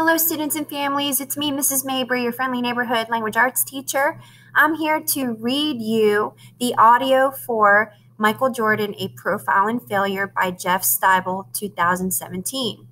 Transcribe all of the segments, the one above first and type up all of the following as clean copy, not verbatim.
Hello, students and families. It's me, Mrs. Mabry, your friendly neighborhood language arts teacher. I'm here to read you the audio for Michael Jordan, A Profile in Failure by Jeff Steibel, 2017.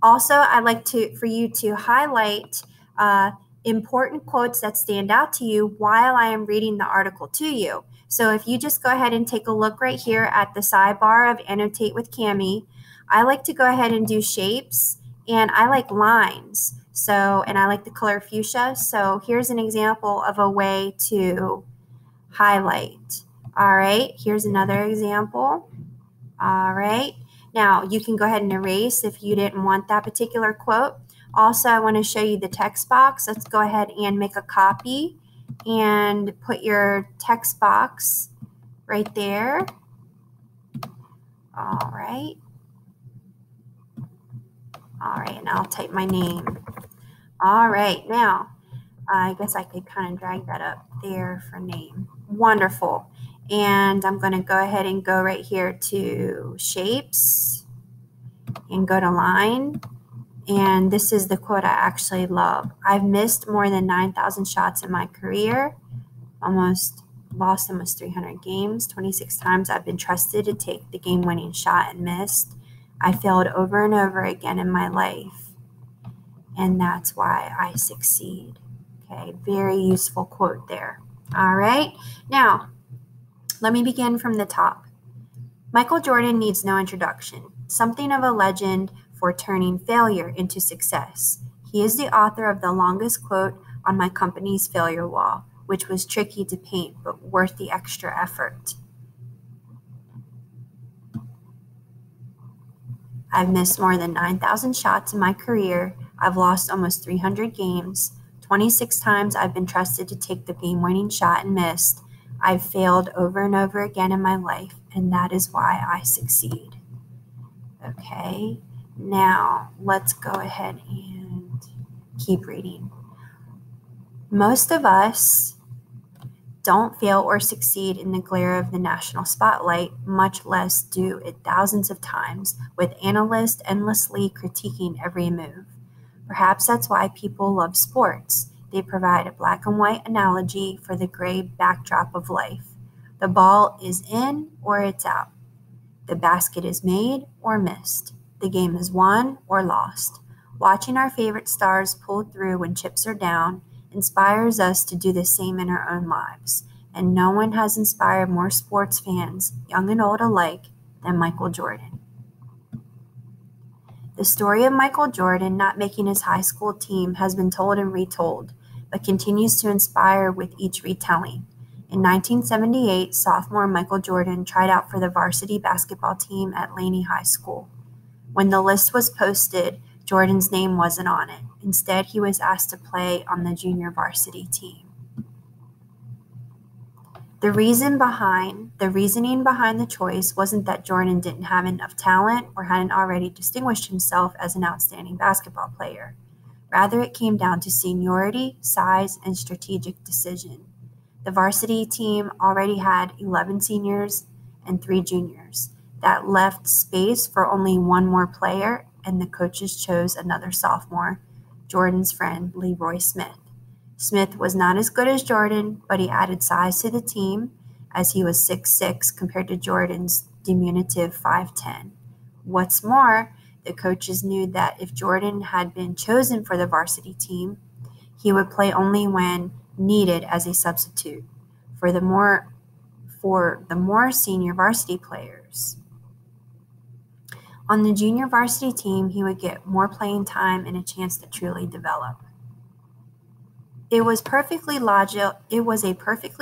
Also, I'd like for you to highlight important quotes that stand out to you while I am reading the article to you. So if you just go ahead and take a look right here at the sidebar of Annotate with Cami, I like to go ahead and do shapes, and I like lines. And I like the color fuchsia. So here's an example of a way to highlight. All right, here's another example. All right. Now, you can go ahead and erase if you didn't want that particular quote. Also, I want to show you the text box. Let's go ahead and make a copy and put your text box right there. All right. All right, and I'll type my name. All right, now, I guess I could kind of drag that up there for name. Wonderful. And I'm going to go ahead and go right here to shapes and go to line. And this is the quote I actually love. I've missed more than 9,000 shots in my career, lost almost 300 games. 26 times I've been trusted to take the game-winning shot and missed. I failed over and over again in my life, and that's why I succeed. Okay, very useful quote there. All right, now let me begin from the top. Michael Jordan needs no introduction, something of a legend for turning failure into success. He is the author of the longest quote on my company's failure wall, which was tricky to paint but worth the extra effort. I've missed more than 9,000 shots in my career. I've lost almost 300 games. 26 times I've been trusted to take the game-winning shot and missed. I've failed over and over again in my life, and that is why I succeed. Okay, now let's go ahead and keep reading. Most of us don't fail or succeed in the glare of the national spotlight, much less do it thousands of times, with analysts endlessly critiquing every move. Perhaps that's why people love sports. They provide a black and white analogy for the gray backdrop of life. The ball is in or it's out. The basket is made or missed. The game is won or lost. Watching our favorite stars pull through when chips are down inspires us to do the same in our own lives, and no one has inspired more sports fans, young and old alike, than Michael Jordan. The story of Michael Jordan not making his high school team has been told and retold, but continues to inspire with each retelling. In 1978, sophomore Michael Jordan tried out for the varsity basketball team at Laney High School. When the list was posted, Jordan's name wasn't on it. Instead, he was asked to play on the junior varsity team. The reasoning behind the choice wasn't that Jordan didn't have enough talent or hadn't already distinguished himself as an outstanding basketball player. Rather, it came down to seniority, size, and strategic decision. The varsity team already had 11 seniors and 3 juniors. That left space for only one more player, and the coaches chose another sophomore, Jordan's friend Leroy Smith. Smith was not as good as Jordan, but he added size to the team, as he was 6'6" compared to Jordan's diminutive 5'10". What's more, the coaches knew that if Jordan had been chosen for the varsity team, he would play only when needed as a substitute for the more senior varsity players. On the junior varsity team, he would get more playing time and a chance to truly develop. It was a perfectly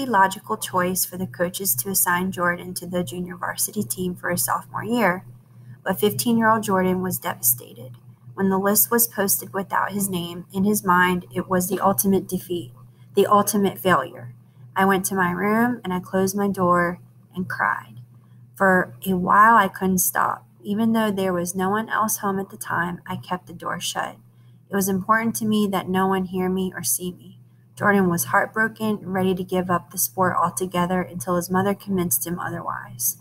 logical choice for the coaches to assign Jordan to the junior varsity team for his sophomore year, but 15-year-old Jordan was devastated. When the list was posted without his name, in his mind, it was the ultimate defeat, the ultimate failure. I went to my room and I closed my door and cried. For a while, I couldn't stop. Even though there was no one else home at the time, I kept the door shut. It was important to me that no one hear me or see me. Jordan was heartbroken and ready to give up the sport altogether until his mother convinced him otherwise.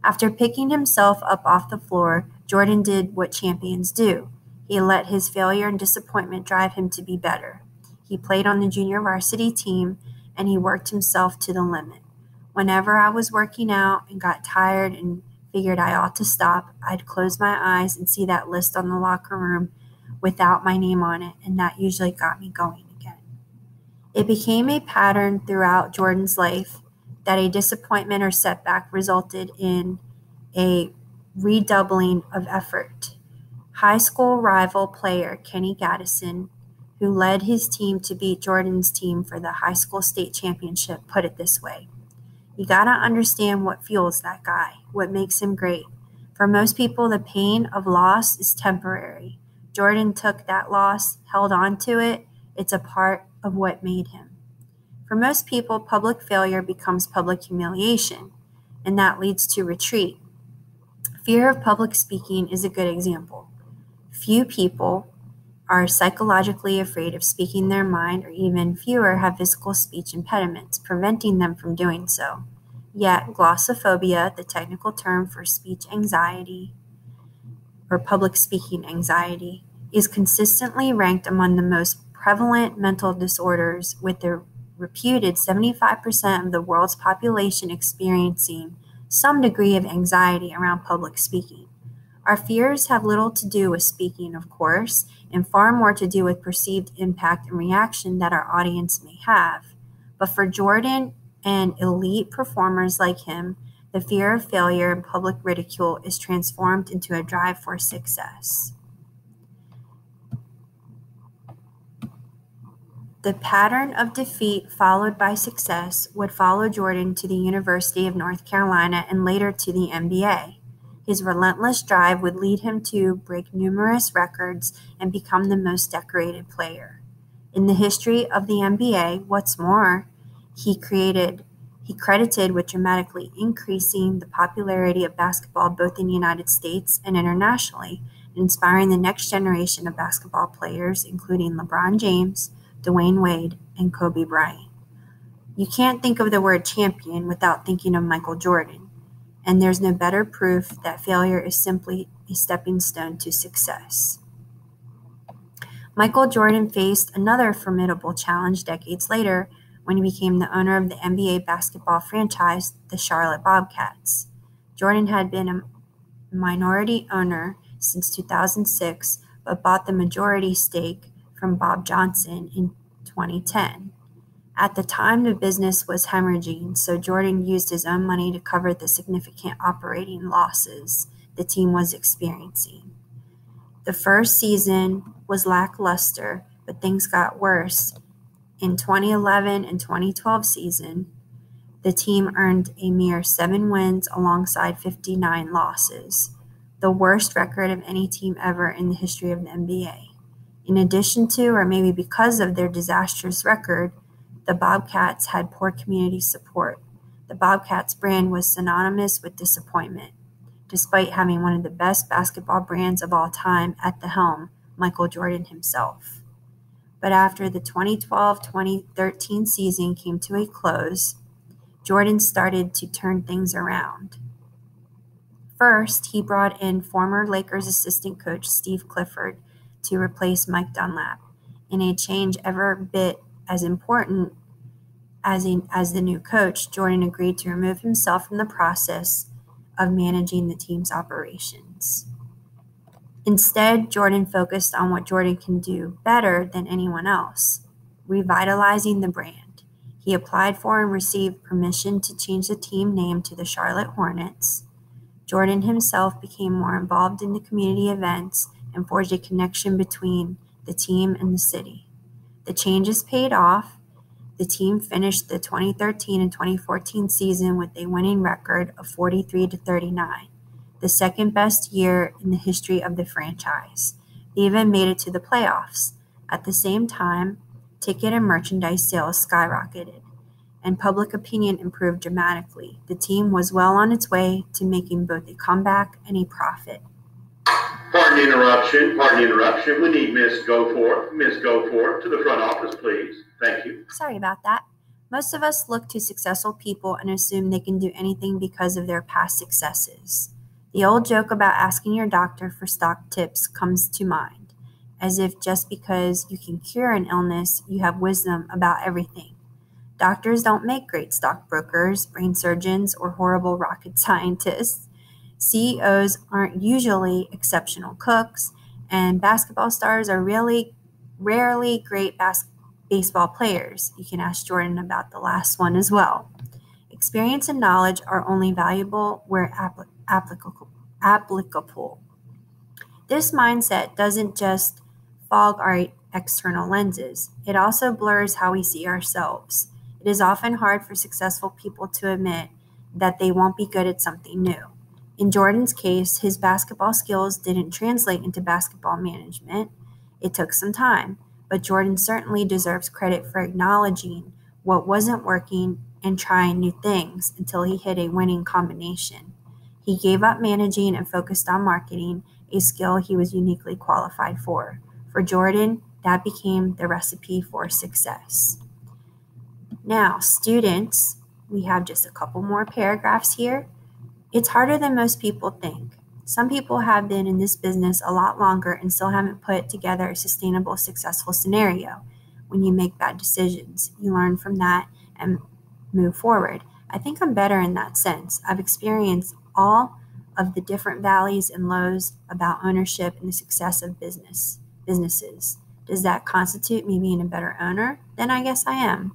After picking himself up off the floor, Jordan did what champions do. He let his failure and disappointment drive him to be better. He played on the junior varsity team, and he worked himself to the limit. Whenever I was working out and got tired and figured I ought to stop, I'd close my eyes and see that list on the locker room without my name on it, and that usually got me going again. It became a pattern throughout Jordan's life that a disappointment or setback resulted in a redoubling of effort. High school rival player Kenny Gaddison, who led his team to beat Jordan's team for the high school state championship, put it this way: "You gotta understand what fuels that guy, what makes him great. For most people, the pain of loss is temporary. Jordan took that loss, held on to it. It's a part of what made him." For most people, public failure becomes public humiliation, and that leads to retreat. Fear of public speaking is a good example. Few people are psychologically afraid of speaking their mind, or even fewer have physical speech impediments, preventing them from doing so. Yet, glossophobia, the technical term for speech anxiety or public speaking anxiety, is consistently ranked among the most prevalent mental disorders, with the reputed 75% of the world's population experiencing some degree of anxiety around public speaking. Our fears have little to do with speaking, of course, and far more to do with perceived impact and reaction that our audience may have. But for Jordan and elite performers like him, the fear of failure and public ridicule is transformed into a drive for success. The pattern of defeat followed by success would follow Jordan to the University of North Carolina and later to the NBA. His relentless drive would lead him to break numerous records and become the most decorated player in the history of the NBA. What's more, he credited with dramatically increasing the popularity of basketball both in the United States and internationally, and inspiring the next generation of basketball players, including LeBron James, Dwayne Wade, and Kobe Bryant. You can't think of the word champion without thinking of Michael Jordan. And there's no better proof that failure is simply a stepping stone to success. Michael Jordan faced another formidable challenge decades later when he became the owner of the NBA basketball franchise, the Charlotte Bobcats. Jordan had been a minority owner since 2006, but bought the majority stake from Bob Johnson in 2010. At the time, the business was hemorrhaging, so Jordan used his own money to cover the significant operating losses the team was experiencing. The first season was lackluster, but things got worse. In 2011 and 2012 season, the team earned a mere 7 wins alongside 59 losses, the worst record of any team ever in the history of the NBA. In addition to, or maybe because of their disastrous record, the Bobcats had poor community support. The Bobcats brand was synonymous with disappointment. Despite having one of the best basketball brands of all time at the helm, Michael Jordan himself. But after the 2012-2013 season came to a close, Jordan started to turn things around. First, he brought in former Lakers assistant coach Steve Clifford to replace Mike Dunlap, in a change every bit as important as the new coach. Jordan agreed to remove himself from the process of managing the team's operations. Instead, Jordan focused on what Jordan can do better than anyone else: revitalizing the brand. He applied for and received permission to change the team name to the Charlotte Hornets. Jordan himself became more involved in the community events and forged a connection between the team and the city. The changes paid off. The team finished the 2013 and 2014 season with a winning record of 43-39, the second best year in the history of the franchise. They even made it to the playoffs. At the same time, ticket and merchandise sales skyrocketed, and public opinion improved dramatically. The team was well on its way to making both a comeback and a profit. Pardon the interruption. We need Miss Goforth. Miss Goforth, to the front office, please. Thank you. Sorry about that. Most of us look to successful people and assume they can do anything because of their past successes. The old joke about asking your doctor for stock tips comes to mind. as if just because you can cure an illness, you have wisdom about everything. Doctors don't make great stockbrokers, brain surgeons, or horrible rocket scientists. CEOs aren't usually exceptional cooks, and basketball stars are really rarely great baseball players. You can ask Jordan about the last one as well. Experience and knowledge are only valuable where applicable. This mindset doesn't just fog our external lenses, it also blurs how we see ourselves. It is often hard for successful people to admit that they won't be good at something new. In Jordan's case, his basketball skills didn't translate into basketball management. It took some time, but Jordan certainly deserves credit for acknowledging what wasn't working and trying new things until he hit a winning combination. He gave up managing and focused on marketing, a skill he was uniquely qualified for. For Jordan, that became the recipe for success. Now, students, we have just a couple more paragraphs here. It's harder than most people think. Some people have been in this business a lot longer and still haven't put together a sustainable, successful scenario. When you make bad decisions, you learn from that and move forward. I think I'm better in that sense. I've experienced all of the different valleys and lows about ownership and the success of businesses. Does that constitute me being a better owner? Then I guess I am.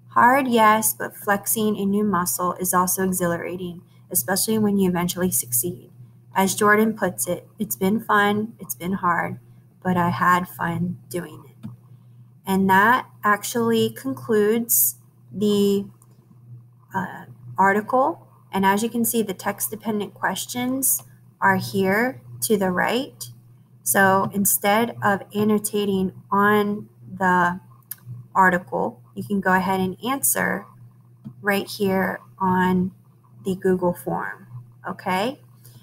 Hard, yes, but flexing a new muscle is also exhilarating, especially when you eventually succeed. As Jordan puts it, it's been fun, it's been hard, but I had fun doing it. And that actually concludes the article. And as you can see, the text-dependent questions are here to the right. So instead of annotating on the article, you can go ahead and answer right here on the Google form, okay?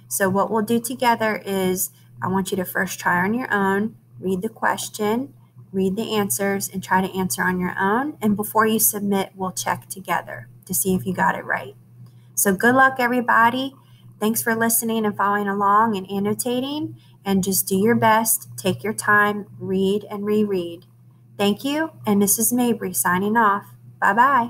So what we'll do together is I want you to first try on your own, read the question, read the answers, and try to answer on your own. And before you submit, we'll check together to see if you got it right. So good luck, everybody. Thanks for listening and following along and annotating. And just do your best, take your time, read and reread. Thank you, and Mrs. Mabry signing off. Bye-bye.